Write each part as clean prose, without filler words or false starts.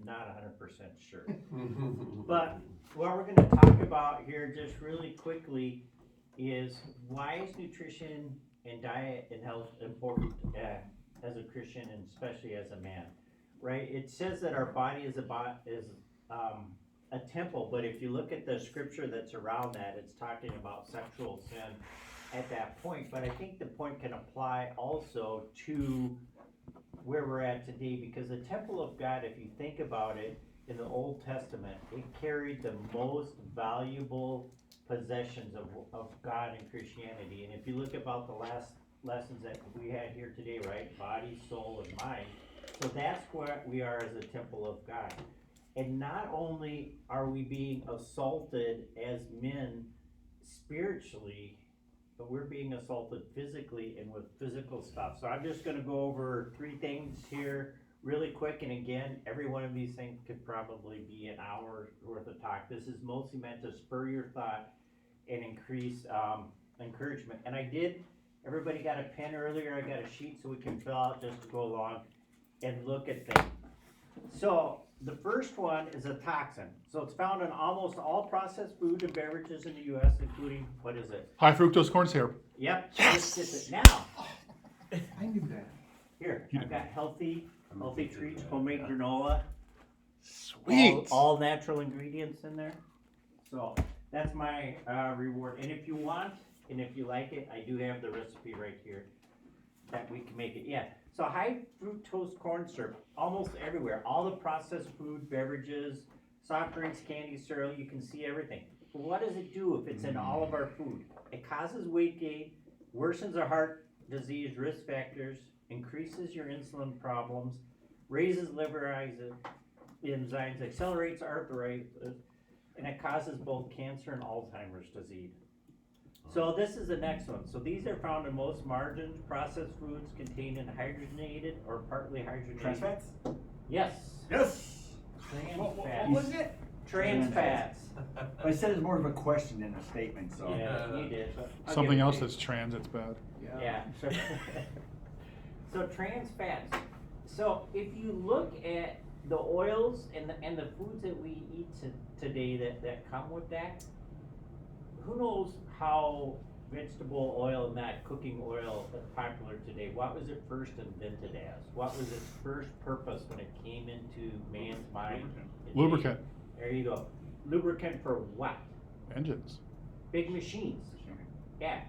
not 100% sure. But what we're going to talk about here just really quickly is why is nutrition and diet and health important as a Christian and especially as a man, right? It says that our body is a temple, but if you look at the scripture that's around that, it's talking about sexual sin at that point. But I think the point can apply also to where we're at today, because the temple of God, if you think about it, in the Old Testament, it carried the most valuable possessions of God and Christianity. And if you look about the last lessons that we had here today, right? Body, soul, and mind. So that's what we are as a temple of God. And not only are we being assaulted as men spiritually, but we're being assaulted physically and with physical stuff. So I'm just going to go over 3 things here really quick. And again, every one of these things could probably be an hour worth of talk. This is mostly meant to spur your thought and increase encouragement. And everybody got a pen earlier. I got a sheet so we can fill out just to go along and look at things. So the first one is a toxin. So it's found in almost all processed food and beverages in the U.S., including, what is it? High fructose corn syrup. Yep. Yes! This is it. Now, I knew that. here, I've got healthy treats, homemade granola. Sweet. All natural ingredients in there. So that's my reward. And if you want, and if you like it, I do have the recipe right here that we can make it. Yeah. So high fructose corn syrup, almost everywhere. All the processed food, beverages, soft drinks, candy, cereal, you can see everything. But what does it do if it's in all of our food? It causes weight gain, worsens our heart disease risk factors, increases your insulin problems, raises liver enzymes, accelerates arthritis, and it causes both cancer and Alzheimer's disease. So this is the next one. So these are found in most margarines, processed foods containing hydrogenated or partly hydrogenated. Trans fats? Yes. Yes. Trans What fats. was it? Trans fats. I said it's more of a question than a statement, so. Yeah, you did. But I'll Something give it else to you. that's trans, it's bad. Yeah. So trans fats. So if you look at the oils and the foods that we eat today that come with that, who knows how vegetable oil and that cooking oil is popular today? What was it first invented as? What was its first purpose when it came into man's mind? Lubricant. There you go. Lubricant for what? Engines. Big machines. Yeah.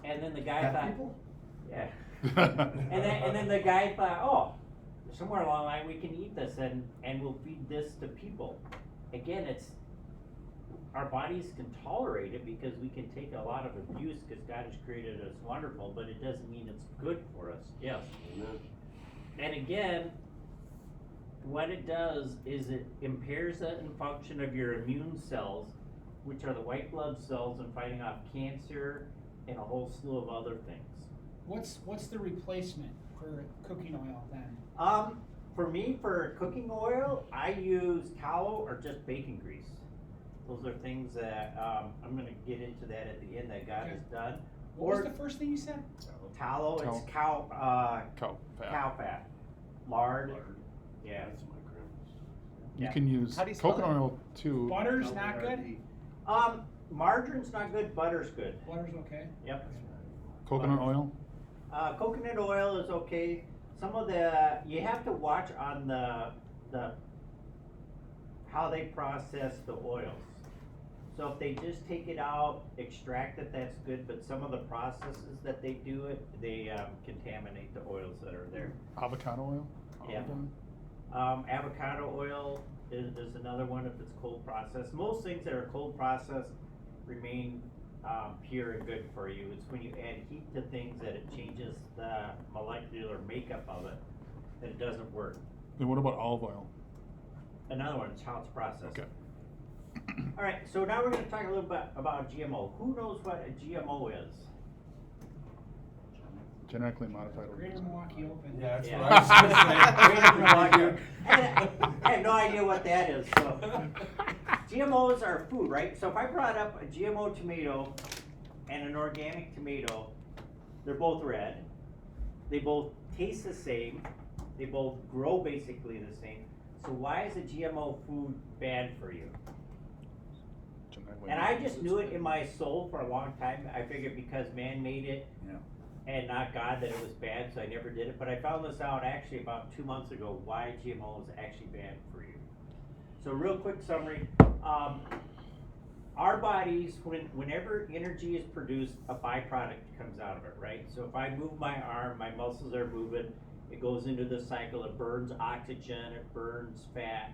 And then the guy Fat thought, people? yeah. And then the guy thought, oh, somewhere along the line we can eat this and we'll feed this to people. Again, our bodies can tolerate it because we can take a lot of abuse because God has created us wonderful, but it doesn't mean it's good for us. Yes. And again, what it does is it impairs the function of your immune cells, which are the white blood cells, and fighting off cancer and a whole slew of other things. What's the replacement for cooking oil then? For me, for cooking oil, I use tallow or just bacon grease. Those are things that I'm going to get into that at the end that God has done. What was the first thing you said? Tallow, it's Cow fat. cow fat, lard. Yeah. You Yeah. can use How do you spell coconut it? oil too. Butter's not good? Margarine's not good. Butter's good. Butter's okay? Yep. Coconut oil. Coconut oil is okay. Some of you have to watch on the how they process the oils. So if they just take it out, extract it, that's good. But some of the processes that they do they contaminate the oils that are there. Avocado oil. Yeah. Avocado oil is another one if it's cold processed. Most things that are cold processed remain pure and good for you. It's when you add heat to things that it changes the molecular makeup of it that it doesn't work. And what about olive oil? Another one is how it's processed. Okay. All right, so now we're going to talk a little bit about GMO. Who knows what a GMO is? Genetically modified Greater organism. Milwaukee Open. Yeah, that's Yeah. what I was gonna say. I have no idea what that is. So. GMOs are food, right? So if I brought up a GMO tomato and an organic tomato, they're both red. They both taste the same. They both grow basically the same. So why is a GMO food bad for you? Genetically And I just knew it in my soul for a long time. I figured because man made it Yeah. and not God that it was bad, so I never did it. But I found this out actually about 2 months ago, why GMO is actually bad for you. So real quick summary, our bodies, whenever energy is produced, a byproduct comes out of it, right? So if I move my arm, my muscles are moving, it goes into the cycle, it burns oxygen, it burns fat,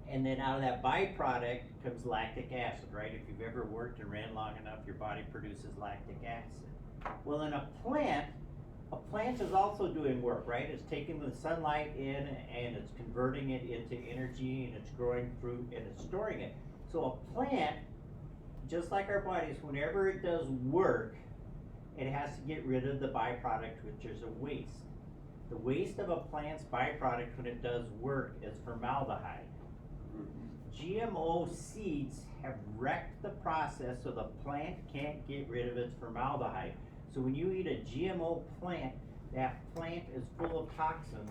and then out of that byproduct comes lactic acid, right? If you've ever worked and ran long enough, your body produces lactic acid. Well, in a plant is also doing work, right? It's taking the sunlight in and it's converting it into energy and it's growing fruit and it's storing it. So a plant, just like our bodies, whenever it does work, it has to get rid of the byproduct, which is a waste. The waste of a plant's byproduct when it does work is formaldehyde. GMO seeds have wrecked the process so the plant can't get rid of its formaldehyde. So when you eat a GMO plant, that plant is full of toxins,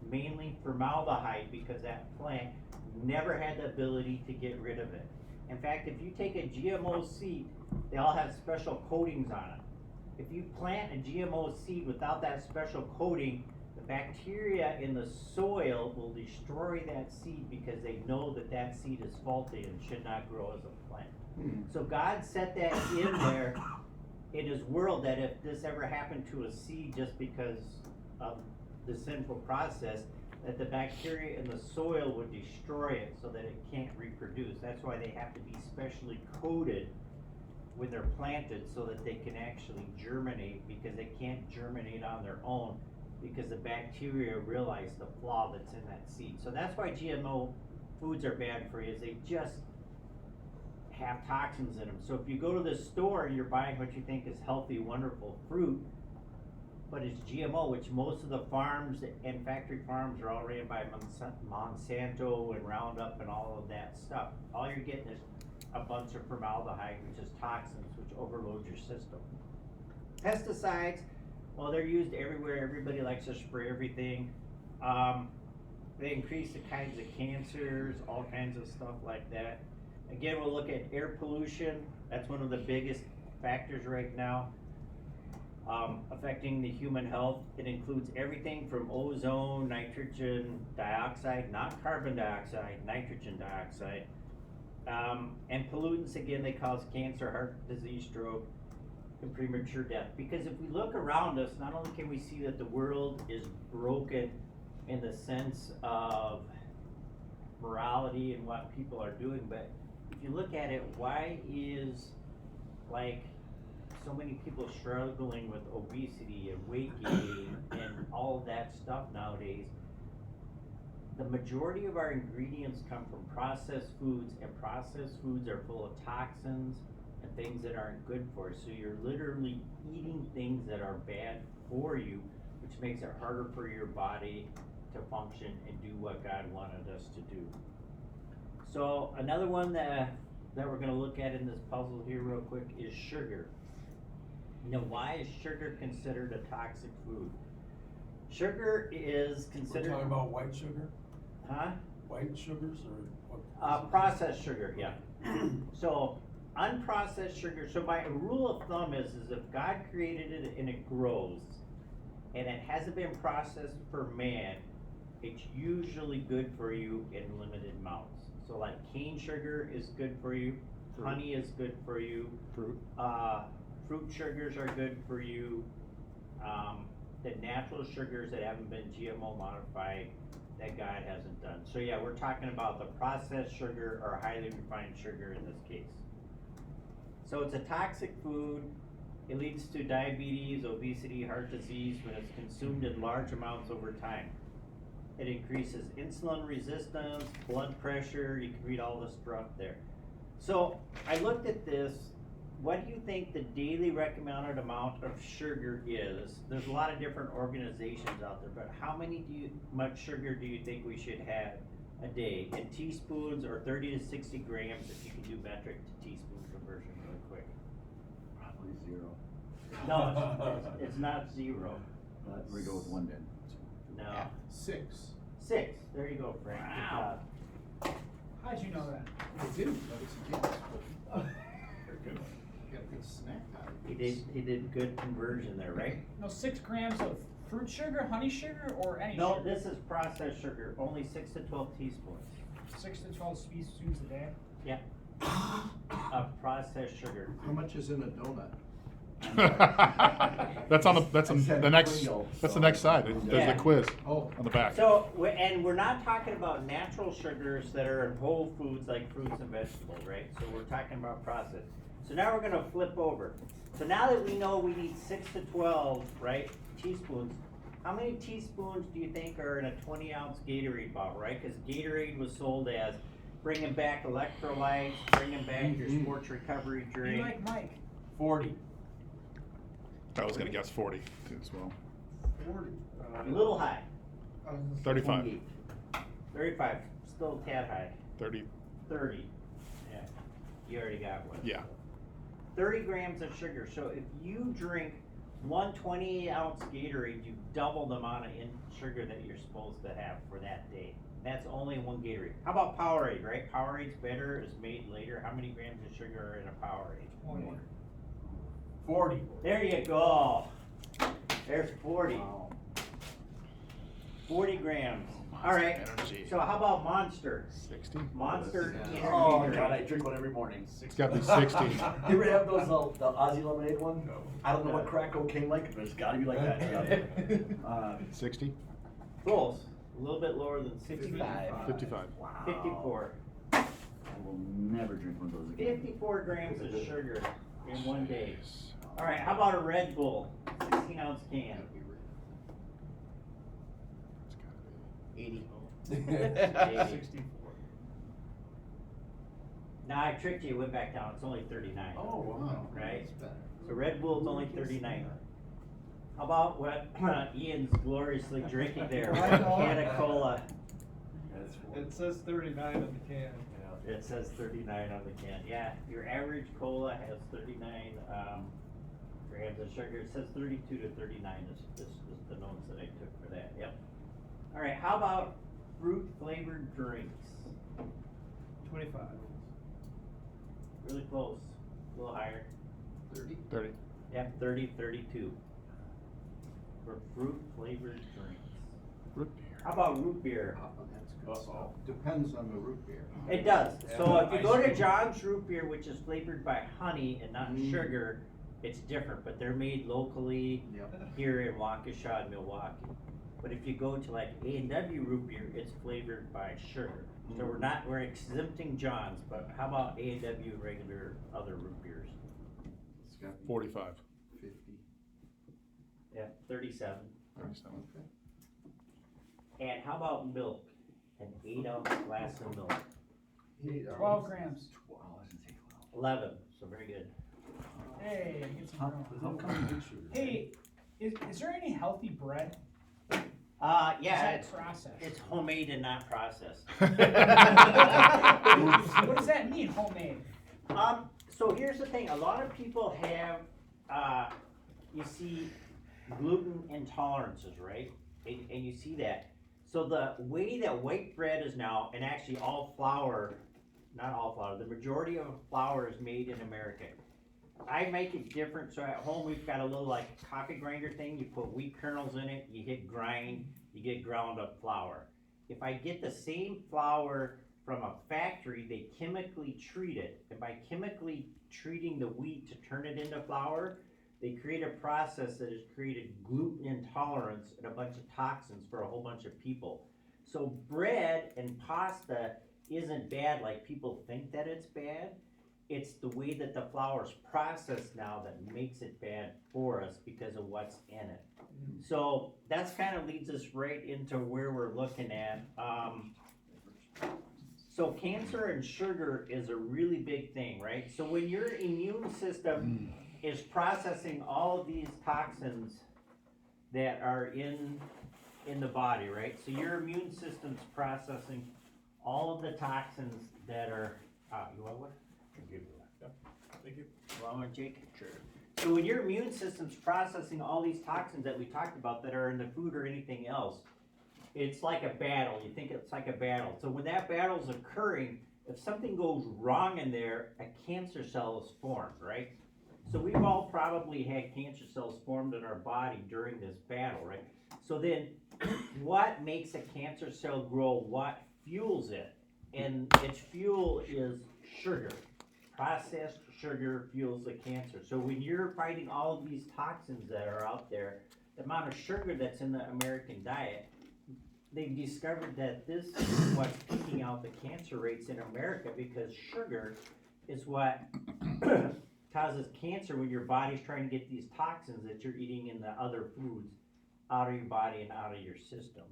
mainly formaldehyde, because that plant never had the ability to get rid of it. In fact, if you take a GMO seed, they all have special coatings on it. If you plant a GMO seed without that special coating, the bacteria in the soil will destroy that seed because they know that that seed is faulty and should not grow as a plant. So God set that in there in his world that if this ever happened to a seed just because of the sinful process, that the bacteria in the soil would destroy it so that it can't reproduce. That's why they have to be specially coated when they're planted so that they can actually germinate, because they can't germinate on their own because the bacteria realize the flaw that's in that seed. So that's why GMO foods are bad for you, is they just have toxins in them. So if you go to the store and you're buying what you think is healthy, wonderful fruit, but it's GMO, which most of the farms and factory farms are all ran by Monsanto and Roundup and all of that stuff. All you're getting is a bunch of formaldehyde, which is toxins, which overload your system. Pesticides, well, they're used everywhere. Everybody likes to spray everything. They increase the kinds of cancers, all kinds of stuff like that. Again, we'll look at air pollution. That's one of the biggest factors right now affecting the human health. It includes everything from ozone, nitrogen dioxide, not carbon dioxide, nitrogen dioxide. And pollutants, again, they cause cancer, heart disease, stroke, and premature death. Because if we look around us, not only can we see that the world is broken in the sense of morality and what people are doing, but if you look at it, why is like so many people struggling with obesity and weight gain and all of that stuff nowadays? The majority of our ingredients come from processed foods, and processed foods are full of toxins and things that aren't good for you. So you're literally eating things that are bad for you, which makes it harder for your body to function and do what God wanted us to do. So another one that we're gonna look at in this puzzle here real quick is sugar. Now, why is sugar considered a toxic food? Sugar is We're considered. talking about white sugar? Huh? White sugars or what? Processed sugar, yeah. So unprocessed sugar, so my rule of thumb is if God created it and it grows and it hasn't been processed for man, it's usually good for you in limited amounts. So like cane sugar is good for you, honey is good for you, Fruit. fruit sugars are good for you, the natural sugars that haven't been GMO modified that God hasn't done. So yeah, we're talking about the processed sugar or highly refined sugar in this case. So it's a toxic food. It leads to diabetes, obesity, heart disease when it's consumed in large amounts over time. It increases insulin resistance, blood pressure. You can read all this stuff there. So I looked at this. What do you think the daily recommended amount of sugar is? There's a lot of different organizations out there, but how much sugar do you think we should have a day in teaspoons, or 30 to 60 grams if you can do metric to teaspoon conversion really quick? Probably zero. No, it's not zero. We go with one then. No. Six. 6. There you go, Frank. Wow. How'd you know that? I didn't notice again, but they're good. Got a good snack out of He this. did good conversion there, right? No, 6 grams of fruit sugar, honey sugar, or any No, sugar? this is processed sugar, only 6 to 12 teaspoons 6 to 12 teaspoons a day. of processed sugar. How much is in a donut? That's on the, that's I on said the next, Pringle, that's the so- next side. There's Yeah. the quiz Oh. on the back. So, and we're not talking about natural sugars that are in whole foods like fruits and vegetables, right? So we're talking about processed. So now we're gonna flip over. So now that we know we need 6 to 12, right, teaspoons, how many teaspoons do you think are in a 20-ounce Gatorade bottle, right? Because Gatorade was sold as bringing back electrolytes, bringing back your sports recovery You drink. like Mike? 40. I was gonna guess 40 too as well. 40. A little high. 35, 28. 35, still a tad high. 30, 30. Yeah, you already got one. yeah. 30 grams of sugar. So if you drink one 20-ounce Gatorade, you double the amount of sugar that you're supposed to have for that day. That's only one Gatorade. How about Powerade, right? Powerade's better, is made later. How many grams of sugar are in a Powerade? 20. 40. There you go. There's 40. Wow. 40 grams. Monster All right. Energy. So how about Monster? 60? Monster Oh, energy God, I drink. drink one every morning. It's gotta be 60. You ever have those, the Aussie lemonade one? No. I don't know what crack cocaine like, but it's gotta be like that. Yeah. 60? Close. A little bit lower than 65. 55. Wow. 54. I will never drink one of those again. 54 grams of sugar in one day. All right, how about a Red Bull, 16-ounce can? 80. 64. Now I tricked you, it went back down, it's only 39. Oh, wow. Right. That's better. So Red Bull's only 39. How about what Ian's gloriously drinking there? I know. Can of cola. That's It says 39 on the can. It says 39 on the can. Yeah, your average cola has 39 grams of sugar. It says 32 to 39 is the notes that I took for that. Yep. All right, how about fruit flavored drinks? 25. Really close, a little higher. 30. 30. Yep, 30, 32. For fruit flavored drinks. Root beer. How about root beer? Oh, that's good stuff. Depends on the root beer. It does. So if you go to Ice cream. John's root beer, which is flavored by honey and not sugar, it's different, but they're made locally Yep. here in Waukesha and Milwaukee. But if you go to like A&W root beer, it's flavored by sugar. So we're exempting John's, but how about A&W regular other root beers? It's got 45. 50. Yeah, 37. 37. Okay. And how about milk? An 8-ounce glass of milk. 12 grams. 12. I was gonna say 11, so very good. Hey, get some How growing. come you get sugar? Hey, is there any healthy bread? Yeah, Is that processed? it's homemade and not processed. What does that mean, homemade? So here's the thing, a lot of people have, you see gluten intolerances, right? And you see that. So the way that white bread is now, and actually all flour, not all flour, the majority of flour is made in America. I make it different, so at home we've got a little like coffee grinder thing, you put wheat kernels in it, you hit grind, you get ground up flour. If I get the same flour from a factory, they chemically treat it, and by chemically treating the wheat to turn it into flour, they create a process that has created gluten intolerance and a bunch of toxins for a whole bunch of people. So bread and pasta isn't bad like people think that it's bad. It's the way that the flour is processed now that makes it bad for us because of what's in it. So that's kind of leads us right into where we're looking at. So cancer and sugar is a really big thing, right? So when your immune system is processing all of these toxins that are in the body, right? So your immune system's processing all of the toxins that are, you want one? Thank you. Want one, Jake? Sure. So when your immune system's processing all these toxins that we talked about that are in the food or anything else, it's like a battle. You think it's like a battle. So when that battle's occurring, if something goes wrong in there, a cancer cell is formed, right? So we've all probably had cancer cells formed in our body during this battle, right? So then, what makes a cancer cell grow? What fuels it? And its fuel is sugar. Processed sugar fuels the cancer. So when you're fighting all of these toxins that are out there, the amount of sugar that's in the American diet, they've discovered that this is what's peaking out the cancer rates in America, because sugar is what causes cancer when your body's trying to get these toxins that you're eating in the other foods out of your body and out of your system.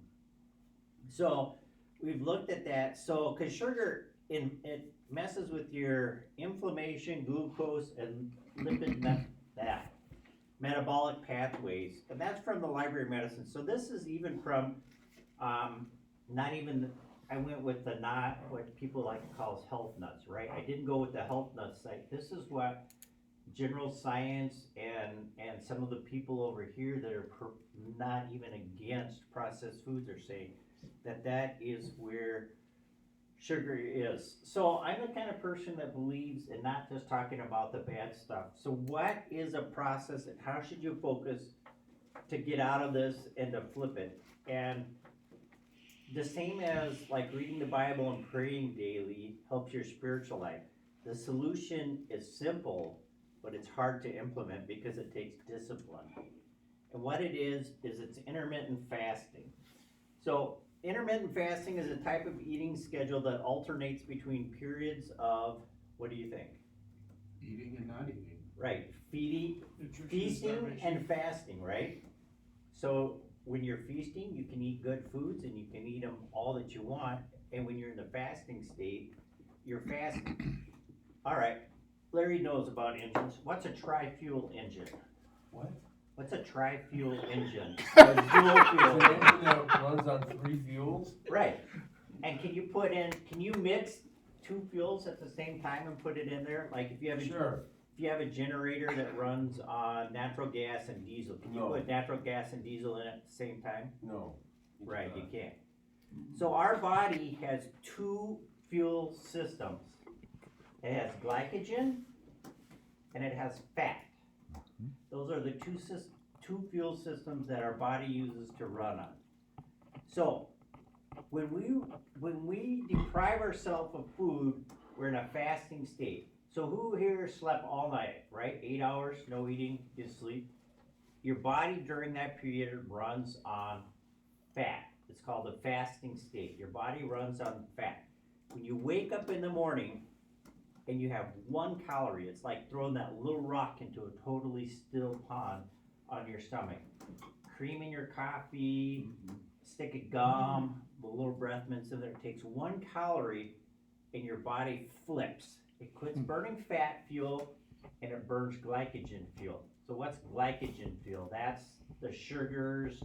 So we've looked at that. So because sugar, it messes with your inflammation, glucose, and lipid metabolic pathways, and that's from the Library of Medicine. So this is even from not even, I went with the not what people like to call health nuts, right? I didn't go with the health nuts site. This is what general science and some of the people over here that are not even against processed foods are saying that is where sugar is. So I'm the kind of person that believes in not just talking about the bad stuff. So what is a process and how should you focus to get out of this and to flip it? And the same as like reading the Bible and praying daily helps your spiritual life. The solution is simple, but it's hard to implement because it takes discipline. And what it is it's intermittent fasting. So intermittent fasting is a type of eating schedule that alternates between periods of, what do you think? Eating and not eating. Right, Nutrition, feasting starvation. and fasting, right? So when you're feasting, you can eat good foods and you can eat them all that you want. And when you're in the fasting state, you're fasting. All right, Larry knows about engines. What's a tri-fuel engine? What? What's a tri-fuel engine? It's A dual an fuel. engine that runs on 3 fuels. Right. And can you mix 2 fuels at the same time and put it in there? Like if you have Sure. if you have a generator that runs on natural gas and diesel, can you No. put natural gas and diesel in at the same time? No. Right, you can't. So our body has 2 fuel systems. It has glycogen and it has fat. Those are the two fuel systems that our body uses to run on. So when we deprive ourselves of food, we're in a fasting state. So who here slept all night, right? 8 hours, no eating, you sleep. Your body during that period runs on fat. It's called a fasting state. Your body runs on fat. When you wake up in the morning and you have 1 calorie, it's like throwing that little rock into a totally still pond on your stomach. Cream in your coffee, stick of gum, the little breath mints in there. It takes 1 calorie and your body flips. It quits burning fat fuel and it burns glycogen fuel. So what's glycogen fuel? That's the sugars,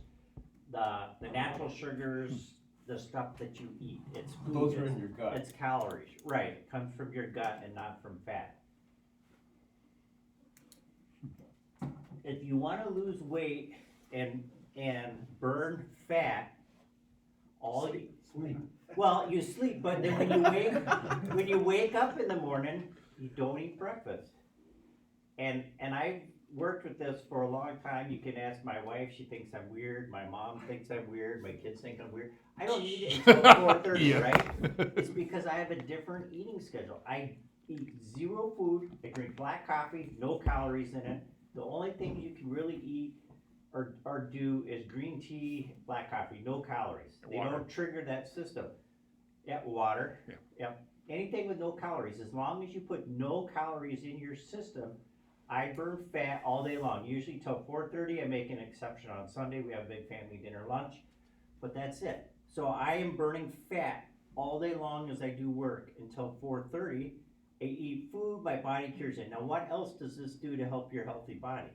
the natural sugars, the stuff that you eat. It's food. Those are in your gut. It's calories, right? It comes from your gut and not from fat. If you want to lose weight and burn fat, well, you sleep, but then when you wake up in the morning, you don't eat breakfast. And I've worked with this for a long time. You can ask my wife; she thinks I'm weird. My mom thinks I'm weird. My kids think I'm weird. I don't eat it until 4:30, Yeah. right? It's because I have a different eating schedule. I eat 0 food. I drink black coffee, no calories in it. The only thing you can really eat or do is green tea, black coffee, no calories. They Water. don't trigger that system. Yeah, water. Yeah. Yep. Anything with no calories, as long as you put no calories in your system, I burn fat all day long. Usually till 4:30. I make an exception on Sunday. We have a big family dinner lunch, but that's it. So I am burning fat all day long as I do work until 4:30. I eat food, my body cures it. Now, what else does this do to help your healthy body?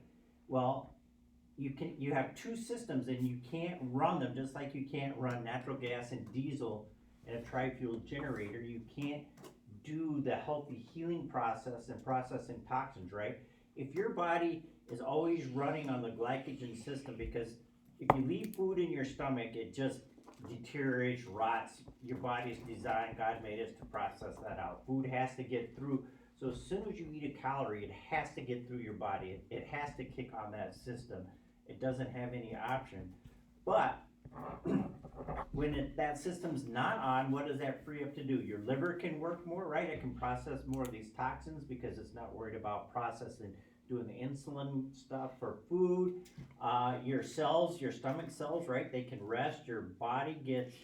Well, you have 2 systems and you can't run them just like you can't run natural gas and diesel in a tri-fuel generator. You can't do the healthy healing process and processing toxins, right? If your body is always running on the glycogen system, because if you leave food in your stomach, it just deteriorates, rots. Your body's designed, God made us to process that out. Food has to get through. So as soon as you eat a calorie, it has to get through your body. It has to kick on that system. It doesn't have any option. But when that system's not on, what does that free up to do? Your liver can work more, right? It can process more of these toxins because it's not worried about processing, doing the insulin stuff for food. Your cells, your stomach cells, right? They can rest. Your body gets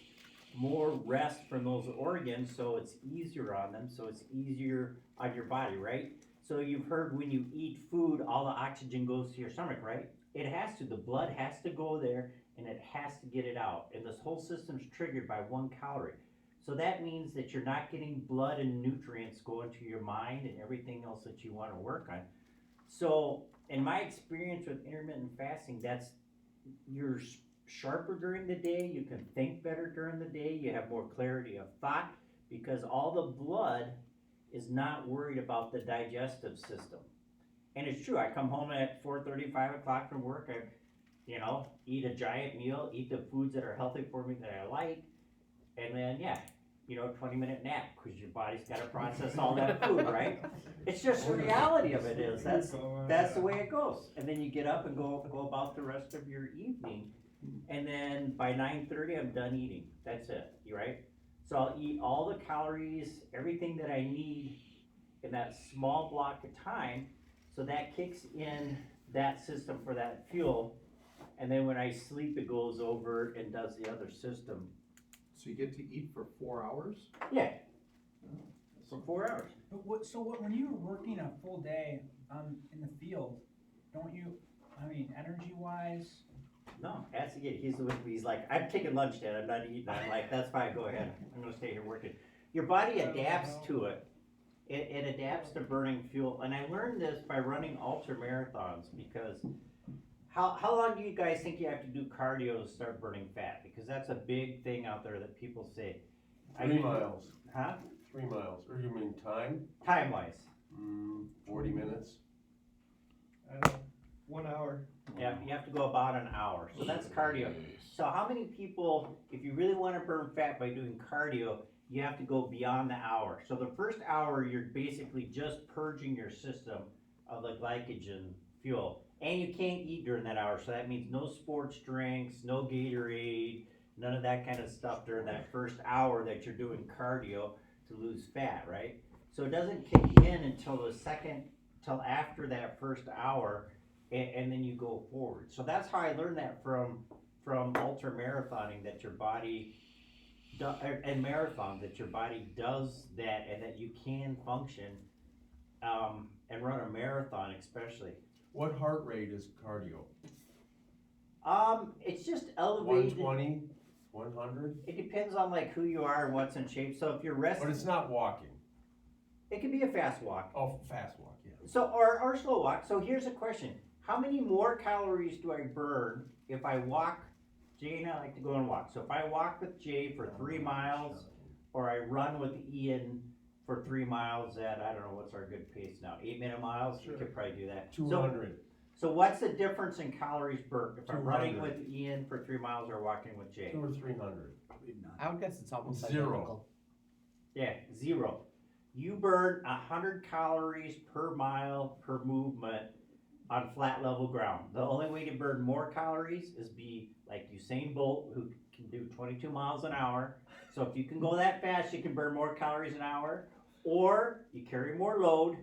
more rest from those organs, so it's easier on them, so it's easier on your body, right? So you've heard when you eat food, all the oxygen goes to your stomach, right? It has to. The blood has to go there, and it has to get it out. And this whole system's triggered by 1 calorie. So that means that you're not getting blood and nutrients going to your mind and everything else that you want to work on. So in my experience with intermittent fasting, you're sharper during the day, you can think better during the day, you have more clarity of thought because all the blood is not worried about the digestive system. And it's true, I come home at 4:30, 5 o'clock from work, I eat a giant meal, eat the foods that are healthy for me that I like, and then 20-minute nap, because your body's gotta process all that food, right? It's just the reality of it is, that's the way it goes. And then you get up and go about the rest of your evening, and then by 9:30, I'm done eating, that's it, right? So I'll eat all the calories, everything that I need in that small block of time, so that kicks in that system for that fuel, and then when I sleep, it goes over and does the other system. So you get to eat for 4 hours? Yeah, for 4 hours. But when you're working a full day in the field, don't you, energy wise? No, has to get, he's like, I'm taking lunch, Dad, I'm not eating. I'm like, that's fine, go ahead, I'm gonna stay here working. Your body adapts to it. It adapts to burning fuel, and I learned this by running ultra marathons because how long do you guys think you have to do cardio to start burning fat? Because that's a big thing out there that people say. 3 miles. Huh? 3 miles, or you mean time? Time-wise. 40 minutes. 1 hour. Yeah, you have to go about an hour, so that's cardio. So how many people, if you really wanna burn fat by doing cardio, you have to go beyond the hour. So the first hour, you're basically just purging your system of the glycogen fuel. And you can't eat during that hour, so that means no sports drinks, no Gatorade, none of that kind of stuff during that first hour that you're doing cardio to lose fat, right? So it doesn't kick in until after that first hour, and then you go forward. So that's how I learned that from ultra marathoning, that your body and marathon, that your body does that, and that you can function and run a marathon especially. What heart rate is cardio? It's just elevated. 120, 100? It depends on like who you are and what's in shape. So if you're resting, But it's not walking. it could be a fast walk. Oh, fast walk, yeah. So or slow walk. So here's a question: how many more calories do I burn if I walk? Jay and I like to go and walk. So if I walk with Jay for 3 miles, or I run with Ian for 3 miles at, I don't know, what's our good pace now? 8-minute miles? Sure. We could probably do that. 200. So what's the difference in calories burnt if I'm running 200. with Ian for 3 miles or walking with Jay? 200 or 300. I would guess it's almost Zero. identical. Yeah, 0. You burn 100 calories per mile per movement on flat level ground. The only way to burn more calories is be like Usain Bolt, who can do 22 miles an hour. So if you can go that fast, you can burn more calories an hour, or you carry more load,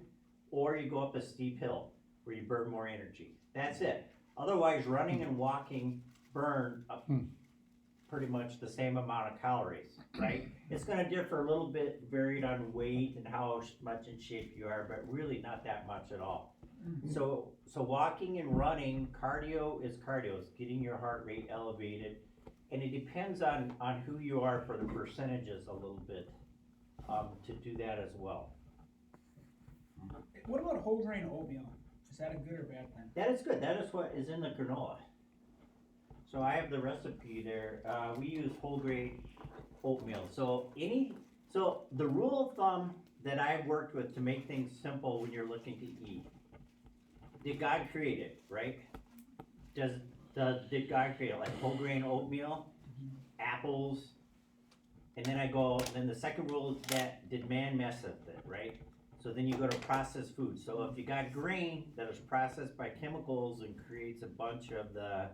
or you go up a steep hill where you burn more energy. That's it. Otherwise, running and walking burn up pretty much the same amount of calories, right? It's gonna differ a little bit varied on weight and how much in shape you are, but really not that much at all. So walking and running, cardio is getting your heart rate elevated, and it depends on who you are for the percentages a little bit to do that as well. What about whole grain oatmeal? Is that a good or bad thing? That is good. That is what is in the granola. So I have the recipe there. We use whole grain oatmeal. So the rule of thumb that I've worked with to make things simple when you're looking to eat. Did God create it, right? Did God create it like whole grain oatmeal? apples, and then the second rule is that did man mess with it, right? So then you go to processed food. So if you got grain that is processed by chemicals and creates a bunch of the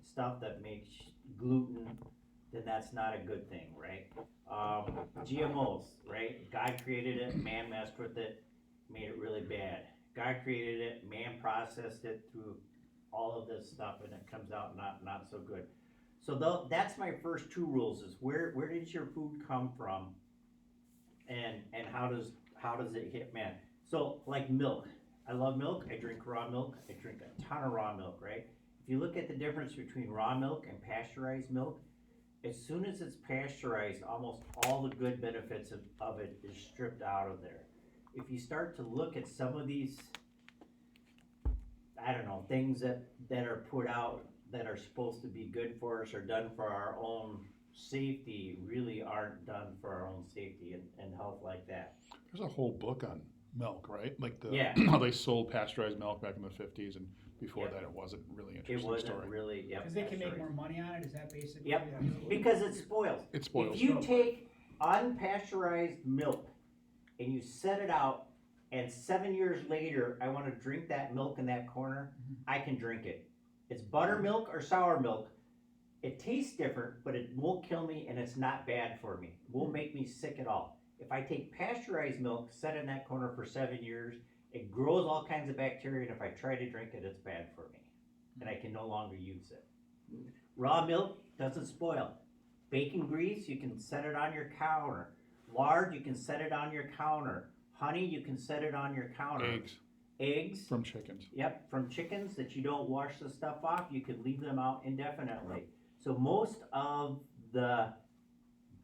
stuff that makes gluten, then that's not a good thing, right? GMOs, right? God created it, man messed with it, made it really bad. God created it, man processed it through all of this stuff, and it comes out not so good. So that's my first two rules: is where did your food come from, and how does it hit man? So like milk, I love milk. I drink raw milk. I drink a ton of raw milk, right? If you look at the difference between raw milk and pasteurized milk, as soon as it's pasteurized, almost all the good benefits of it is stripped out of there. If you start to look at some of these, I don't know, things that are put out that are supposed to be good for us or done for our own safety, really aren't done for our own safety and health like that. There's a whole book on milk, right? Like Yeah. how they sold pasteurized milk back in the 50s, and before Yep. that it wasn't really It interesting wasn't story. really, yep. Cause they can make that's more right. money on it, is that basically? Yep. the- Because it spoils. It spoils. If you take unpasteurized milk and you set it out, and 7 years later, I wanna drink that milk in that corner, I can drink it. It's buttermilk or sour milk. It tastes different, but it won't kill me and it's not bad for me. It won't make me sick at all. If I take pasteurized milk, set it in that corner for 7 years, it grows all kinds of bacteria, and if I try to drink it, it's bad for me. And I can no longer use it. Raw milk doesn't spoil. Bacon grease, you can set it on your counter. Lard, you can set it on your counter. Honey, you can set it on your counter. Eggs, From chickens. yep, from chickens that you don't wash the stuff off, you could leave them out indefinitely. So most of the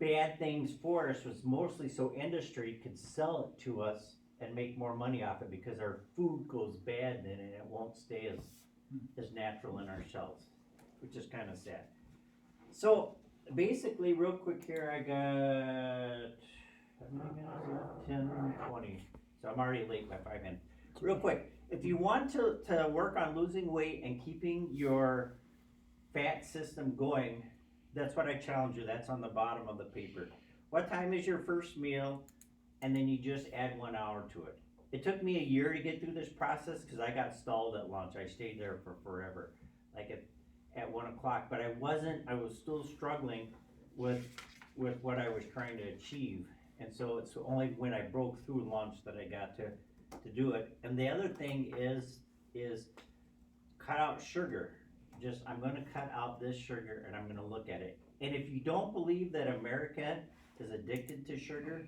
bad things for us was mostly so industry could sell it to us and make more money off it, because our food goes bad then and it won't stay as natural in our shelves, which is kind of sad. So basically, real quick here, I got, how many minutes left? 10, 20. So I'm already late by 5 minutes. Real quick, if you want to work on losing weight and keeping your fat system going, that's what I challenge you. That's on the bottom of the paper. What time is your first meal? And then you just add 1 hour to it. It took me a year to get through this process because I got stalled at lunch. I stayed there for forever, like at 1 o'clock. But I was still struggling with what I was trying to achieve. And so it's only when I broke through lunch that I got to do it. And the other thing is cut out sugar. I'm gonna cut out this sugar and I'm gonna look at it. And if you don't believe that America is addicted to sugar,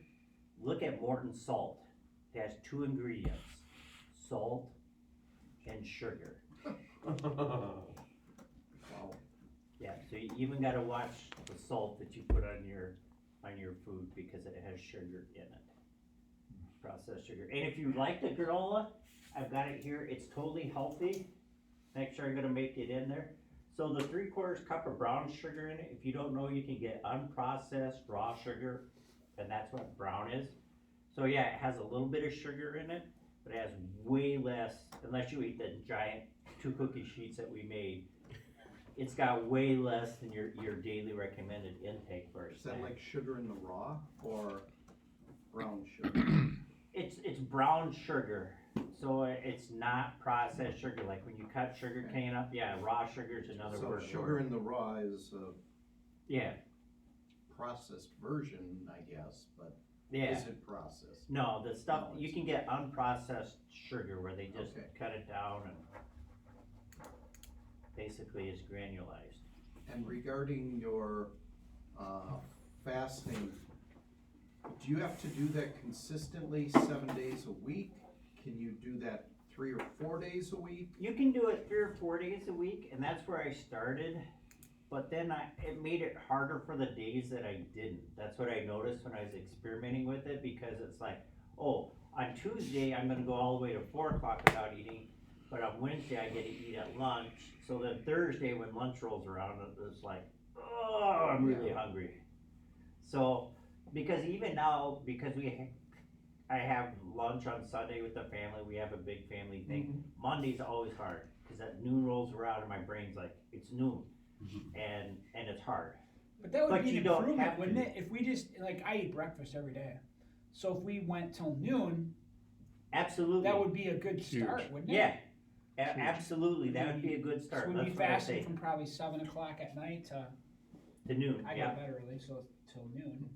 look at Morton salt. It has 2 ingredients, salt and sugar. Wow. Yeah, so you even gotta watch the salt that you put on your food because it has sugar in it. Processed sugar. And if you like the granola, I've got it here. It's totally healthy. Make sure I'm gonna make it in there. So the 3/4 cup of brown sugar in it. If you don't know, you can get unprocessed raw sugar, and that's what brown is. So yeah, it has a little bit of sugar in it, but it has way less, unless you eat the giant 2 cookie sheets that we made. It's got way less than your daily recommended intake for a Is that snack. like sugar in the raw or brown sugar? It's brown sugar, so it's not processed sugar, like when you cut sugar cane up, yeah, raw sugar is another So word for sugar it. in the raw is a Yeah, processed version, I guess, but yeah, is it processed? no, the stuff, No, you it's- can get unprocessed sugar where they just Okay. cut it down and basically it's granulized. And regarding your fasting, do you have to do that consistently 7 days a week? Can you do that 3 or 4 days a week? You can do it 3 or 4 days a week, and that's where I started, but then it made it harder for the days that I didn't. That's what I noticed when I was experimenting with it, because it's like, oh, on Tuesday, I'm gonna go all the way to 4 o'clock without eating, but on Wednesday, I get to eat at lunch, so then Thursday, when lunch rolls around, it's like, oh, I'm really hungry. So, because even now, because I have lunch on Sunday with the family, we have a big family thing, Monday's always hard, because at noon rolls around and my brain's like, it's noon, and it's hard. But that would But be you an don't improvement, have wouldn't to. it? If we just, like, I eat breakfast every day. So if we went till noon, Absolutely. that would be a good start, wouldn't it? Yeah, absolutely, that would be a good start. So we'd be That's what I fasting say. from probably 7 o'clock at night to, To noon, I yeah. go to bed early, so till noon.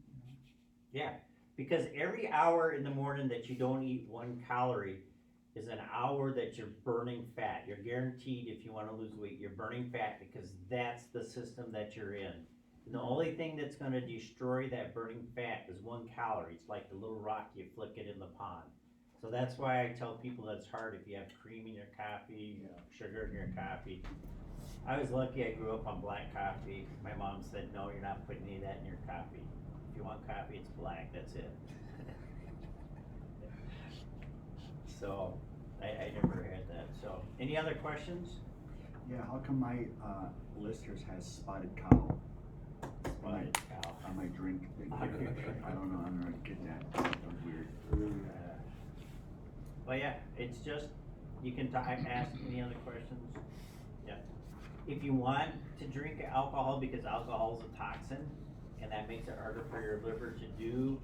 Yeah, because every hour in the morning that you don't eat 1 calorie is an hour that you're burning fat. You're guaranteed if you wanna lose weight, you're burning fat because that's the system that you're in. And the only thing that's gonna destroy that burning fat is 1 calorie. It's like the little rock, you flick it in the pond. So that's why I tell people that's hard if you have cream in your coffee, sugar in your coffee. I was lucky I grew up on black coffee. My mom said, no, you're not putting any of that in your coffee. If you want coffee, it's black, that's it. So, I never had that, so. Any other questions? Yeah, how come my listers has spotted cow Spotted cow. on my drink? I don't know, I don't get that. That was weird. Well, yeah, it's just, you can ask any other questions. Yeah. If you want to drink alcohol, because alcohol is a toxin, and that makes it harder for your liver to do,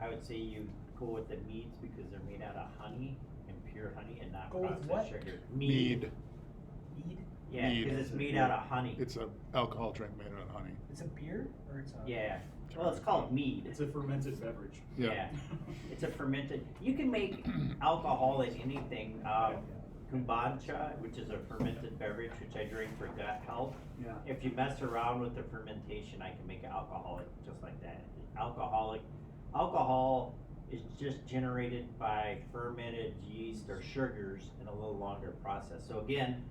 I would say you go with the meads because they're made out of honey and pure honey and not Go with processed what? sugar. Mead. Mead? Yeah, Mead. because it's made out of honey. It's a alcohol drink made out of honey. It's a beer or it's a? Yeah, well, it's called mead. It's a fermented beverage. Yeah, it's a fermented, you can make alcohol in anything. Kombucha, which is a fermented beverage, which I drink for gut health. Yeah. If you mess around with the fermentation, I can make it alcoholic just like that. Alcohol is just generated by fermented yeast or sugars in a little longer process. So again,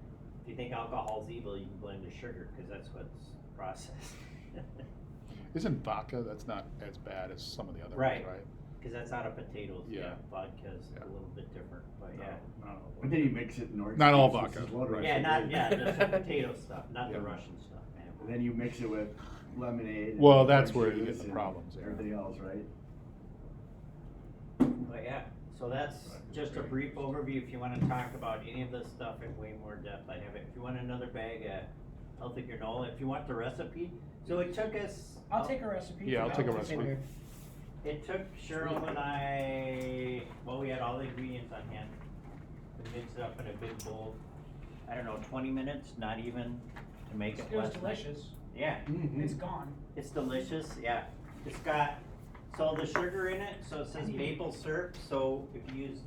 if you think alcohol's evil, you can blame the sugar, cause that's what's processed. Isn't vodka, that's not as bad as some of the other Right. ones, right? Cause that's out of potatoes, yeah, Yeah. vodka's Yeah. a little bit different, but yeah. But then you mix it in orange Not all juice, vodka, which is what right. Yeah, Russia not, did. yeah, just the potato stuff, not the Yeah. Russian stuff, man. And then you mix it with lemonade. and Well, that's orange where you juice get the and problems, yeah. Everything else, right? But yeah, so that's just a brief overview. If you wanna talk about any of this stuff in way more depth, I have it. If you want another bag of healthy granola, if you want the recipe, so it took us. I'll take a recipe. Yeah, I'll take a Okay, recipe. there. It took Cheryl and I, well, we had all the ingredients on hand. We mixed it up in a big bowl. I don't know, 20 minutes, not even, to make it It was last night. delicious. Yeah, It's gone. it's delicious, yeah. It's got, so the sugar in it, so it says maple syrup, so if you use,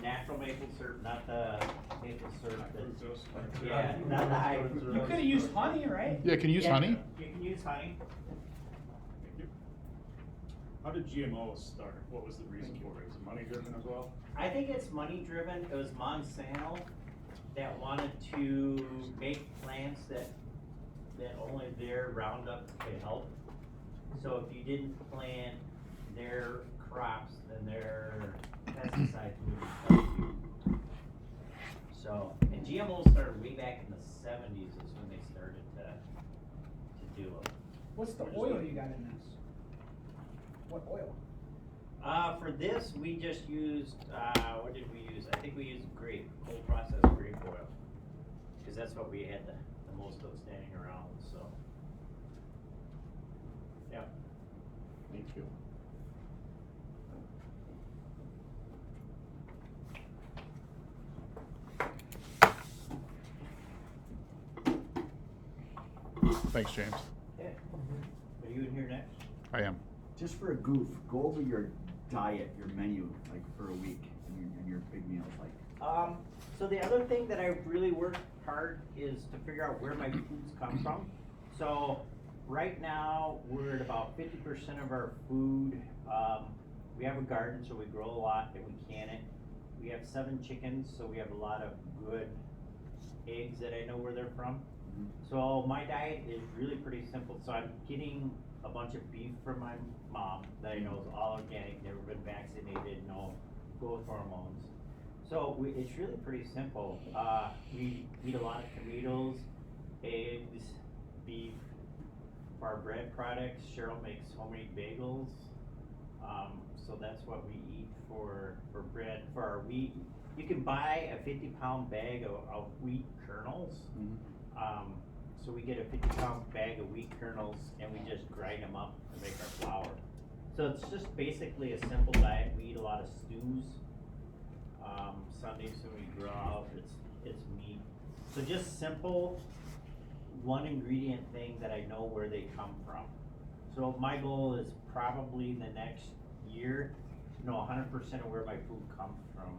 natural maple syrup, not the maple syrup that's, yeah, not the high. You could've used honey, right? Yeah, can you use honey? You can use honey. How did GMOs start? What was the reason for it? Is it money driven as well? I think it's money driven. It was Monsanto that wanted to make plants that only their Roundup could help. So if you didn't plant their crops, then their pesticides wouldn't help you. So, and GMOs started way back in the 70s is when they started to do them. What's the oil you got in this? What oil? For this, we just used, what did we use? I think we used grape, cold processed grape oil. Cause that's what we had the most of standing around, so. Yeah. Thank you. Thanks, James. Yeah. Are you in here next? I am. Just for a goof, go over your diet, your menu, like for a week, and your big meals, like. So the other thing that I really worked hard is to figure out where my foods come from. So right now, we're at about 50% of our food. We have a garden, so we grow a lot and we can it. We have 7 chickens, so we have a lot of good eggs that I know where they're from. So my diet is really pretty simple. So I'm getting a bunch of beef from my mom that I know is all organic, never been vaccinated, no growth hormones. So it's really pretty simple. We eat a lot of tomatoes, eggs, beef. For our bread products, Cheryl makes homemade bagels. So that's what we eat for bread. For our wheat, you can buy a 50-pound bag of wheat kernels. So we get a 50-pound bag of wheat kernels and we just grind them up to make our flour. So it's just basically a simple diet. We eat a lot of stews. Sundays when we grill out, it's meat. So just simple, one ingredient thing that I know where they come from. So my goal is probably the next year to know 100% of where my food comes from.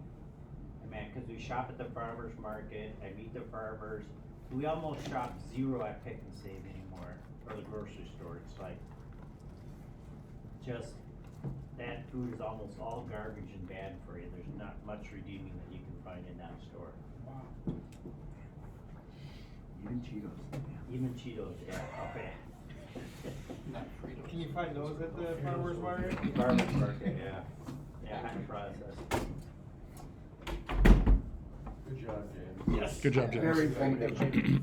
And man, cause we shop at the farmer's market, I meet the farmers. We almost shop zero at Pick and Save anymore, or the grocery store. It's like, just, that food is almost all garbage and bad for you. There's not much redeeming that you can find in that store. Wow. Even Cheetos. Even Cheetos, yeah, okay. Not Fritos. Can you find those at the farmer's market? Farmer's market, yeah. Yeah, high processed. Good job, James. Yes. Good job, James. Very informative.